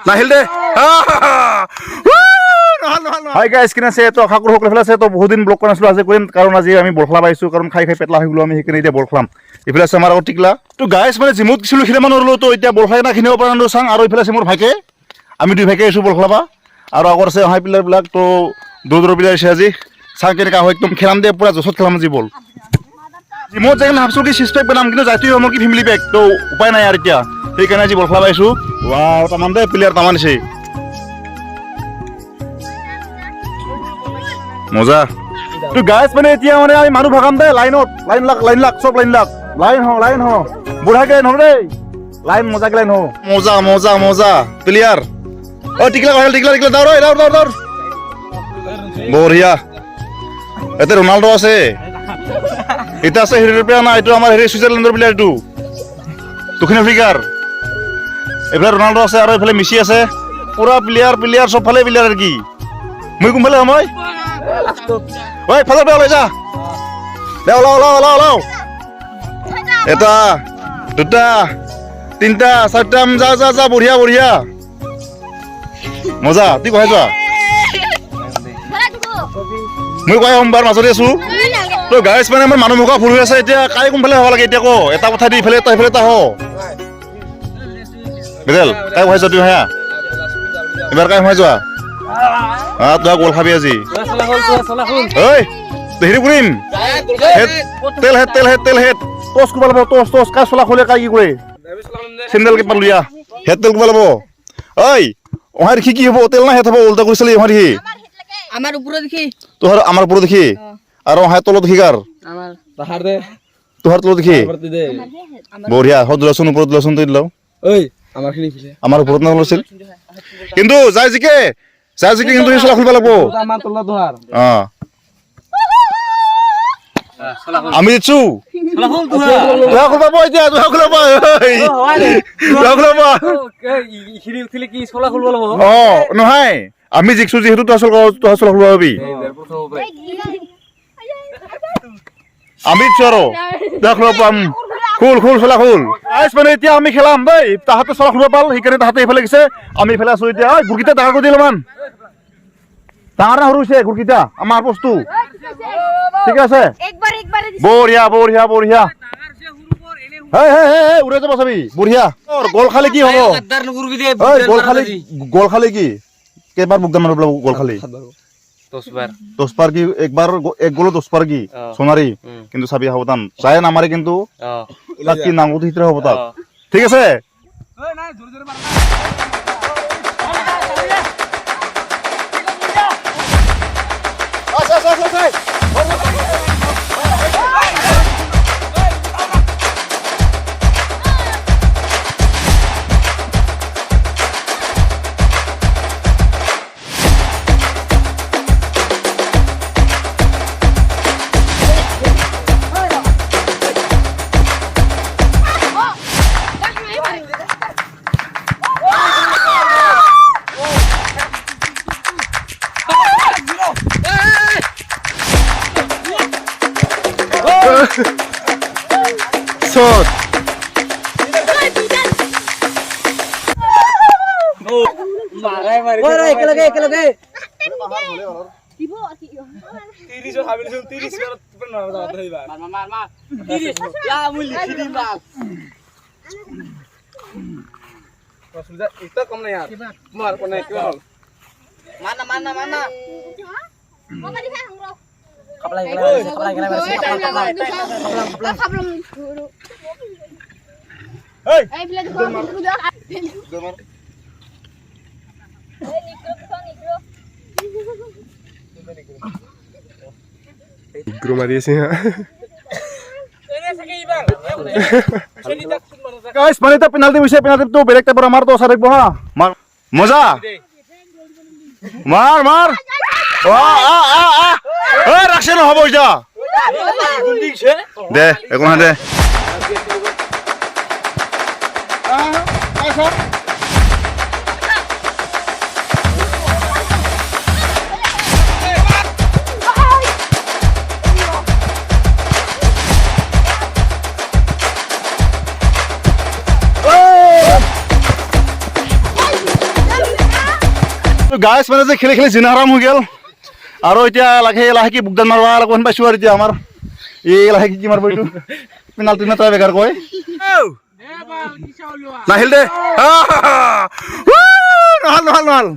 নাহিল দে hi guys কিনে আছে তো আশা কৰো সকলোফালে আছে তো বহুত দিন ব্লগ কৰা নাছিলো আজি কৰিম কাৰণ আজি আমি বৰখলা পাইছো কাৰণ খাই খাই পেটলা হৈ গলো আমি সেইকাৰণে এতিয়া বৰখলাম এইফালে আছে আমাৰ আগত টিকলা তো গাইজ মানে জিমত গৈছিলো সিমান ৰলো তো এতিয়া বৰখলা না কিনিব পৰা নাই চাং আৰু এইফালে আছে মোৰ ভাইকে আমি দুই ভাইকে আছো বৰখলা পা আৰু আগৰ আছে হাই প্লেয়াৰ বিলাক তো দূৰ দূৰ প্লেয়াৰ আছে আজি চাং কেনেকা হয় একদম খেলাম দে পুৰা জছত খেলাম আজি বল জিমত যাই ভাবছো কি চিক্স পেক বনাম কিন্তু যাইতো মোৰ কি ফেমিলি পেক তো উপায় নাই আৰু এতিয়া সেইকাৰণে আজি বৰখলা পাইছো ৱাও তামান দে প্লেয়াৰ তামান আছে মজা তো গাইজ মানে এতিয়া মানে আমি মানুহ ভাগাম দে লাইনত লাইন লাখ সব লাইন হ বুঢ়াকে লাইন হ দেই লাইন মজাকে লাইন হ মজা প্লেয়াৰ ও টিকলা দৌৰ বঢ়িয়া এতে ৰনাল্ডো আছে এটা আছে হেৰি ৰূপে না এইটো আমাৰ হেৰি সুইজাৰলেণ্ডৰ প্লেয়াৰটো দক্ষিণ আফ্ৰিকাৰ এইফালে ৰনাল্ডো আছে আৰু এইফালে মেছি আছে পুৰা প্লেয়াৰ সবফালে প্লেয়াৰ আৰু কি মই কোনফালে সময় ঐ ফালে ওলাই যা দে ওলাও এটা দুটা তিনটা চারটা যা বঢ়িয়া মজা তুই কহাই যোৱা মই কয় সোমবাৰ মাজতে আছো তো গাইজ মানে আমাৰ মানুহ মুখা ফুল হৈ আছে এতিয়া কাই কোনফালে হ'ব লাগে এতিয়া ক এটা কথা দি ইফালে এটা হ বেদেল কাই কহাই যোৱা তুই হা এবাৰ কাই কহাই যোৱা তই গোল খাবি আজি ঐ হেৰি কৰিম তেল হেড টচ কৰিব লাগিব টচ কাই চলা খোলে কাই কি কৰে চেণ্ডেল কেইপাত লিয়া হেড তেল কৰিব লাগিব ঐ অহাৰ দেখি কি হ'ব তেল না হেড হ'ব উল্টা কৰি চালি অহাৰ দেখি আমাৰ উপৰে দেখি তোহাৰ আমাৰ উপৰে দেখি আৰ অহাৰ তলত দেখি কাৰ আমাৰ তাহাৰ দে তোহাৰ তলত দেখি বঢ়িয়া হদ লচোন ওপৰত লচোন তুই লও ওই আমাৰ খিনি ফিলে আমাৰ উপৰত না লছিল কিন্তু যাই জিকে কিন্তু চলা খুলবা লাগব আমার তল্লা তোহার আমি দিছো তোহা খুলবা বই দিয়া তোহা খুলবা ইখিনি উঠিলে কি চলা খুলবা লব নহয় আমি জিকছো যেহেতু তোহা চলা খুলবা পাবি আমি চৰো তোহা খুলবা পাম খুল চলা খুল আইছ মানে এতিয়া আমি খেলাম দেই তাহাতে চলা খুলবা পাল সেইকাৰণে তাহাতে এইফালে গৈছে আমি এইফালে আছো এতিয়া গুৰকিটা ডাঙৰ কৰি দিল মান ডাঙৰ না সৰু হৈছে গুৰকিটা আমাৰ বস্তু ঠিক আছে বঢ়িয়া হে উৰে যাব চাবি বঢ়িয়া গোল খালে কি হ'ব গোল খালে কি কেইবাৰ মুগদান মাৰিব লাগিব গোল খালে 10 বাৰ কি একবাৰ এক গোল 10 বাৰ কি সোনাৰী কিন্তু চাবি সাৱধান যায় নামাৰে কিন্তু তাক কি নাঙুত হিতৰা হ'ব তাক ঠিক আছে Shot. Mare ekelage. Tibo. 30 habilsun 30 বার pernah dapat haiba. Mar. 30. Ya muli sini mal. Sudah itu kamu na yaar. Mar pernah kyo. Mana. Mau tadi kan bro. Kaplay. Kaplay. Hey. Bila tu udah. Negro Maria sih. Guys, mana itu penalti bisa penalti tu belek tepar amar tu sarik boha. Moza. Mar. Wah. Rakshan hobo ija. Deh, ekon deh. গাইছ মানে যে খেলি খেলি জিনা আৰাম হৈ গ'ল আৰু এতিয়া লাহেকে বুকদান মাৰবা অলপমান পাইছোঁ আৰু এতিয়া আমাৰ এই লাহেকে কি মাৰব এইটো পেনাল্টি না তই বেকাৰ কয় নাহিল দে নহল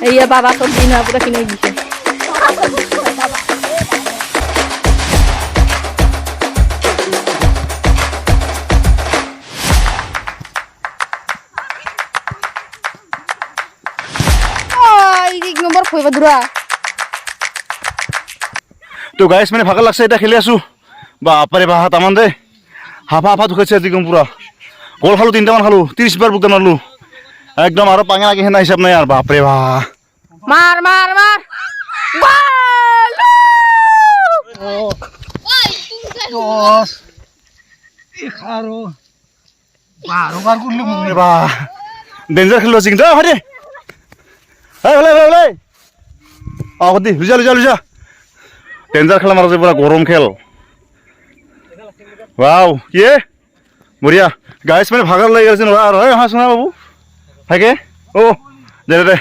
Iya papa kebina aku udah kini bisa. Ini nomor kue dura. তো গাইছ মানে ভাগৰ লাগছে এতিয়া খেলি আছো বাপাৰে বাহ তামান দে হাফা দুখাইছে একদম পুৰা গোল খালো 3টামান খালো 30 বাৰ বুকদান মাৰলো একদম আৰু পাঙা লাগি হেনা হিচাপ নাই আৰু বাপৰে বাহ Mar. Dos. Ikharo. Baru kullu বাপৰে বাহ ডেঞ্জাৰ খেলিলো কিন্তু হৰে হলে হদি লুজা ডেঞ্জাৰ খেলা মাৰা যে পুৰা গৰম খেল ওয়াও কি বঢ়িয়া গাইছ মানে ভাগৰ লাগি গৈছে আৰু হা শুনা বাবু থাকে ও দে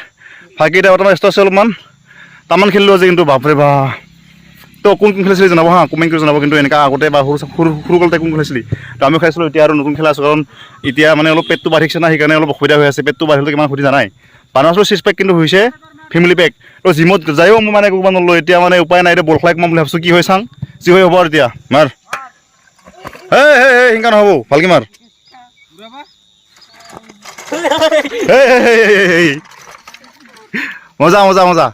ফাঁকি দে বৰ্তমান ষ্টৰ আছে অলপমান তামান খেলিলোঁ আজি কিন্তু বাপৰে বা তো কোন খেলিছিলি জনাব হা কমেণ্ট কৰি জনাব কিন্তু এনেকুৱা আগতে বা সৰু কালতে কোন খেলিছিলি তো আমি খাইছিলোঁ এতিয়া আৰু নতুন খেলা আছোঁ কাৰণ এতিয়া মানে অলপ পেটটো বাঢ়িছে না সেইকাৰণে অলপ অসুবিধা হৈ আছে পেটটো বাঢ়িলে কিমান সুধি জানাই বানাইছিলোঁ 6 পেক কিন্তু হৈছে ফেমিলি পেক তো জিমত যায়ও মোৰ মানে ক'ব নলওঁ এতিয়া মানে উপায় নাই এতিয়া বল খেলাই কমাম বুলি ভাবিছোঁ কি হয় চাং যি হৈ হ'ব আৰু এতিয়া মাৰ হিংকা নহ'ব ভালকৈ মাৰ মজা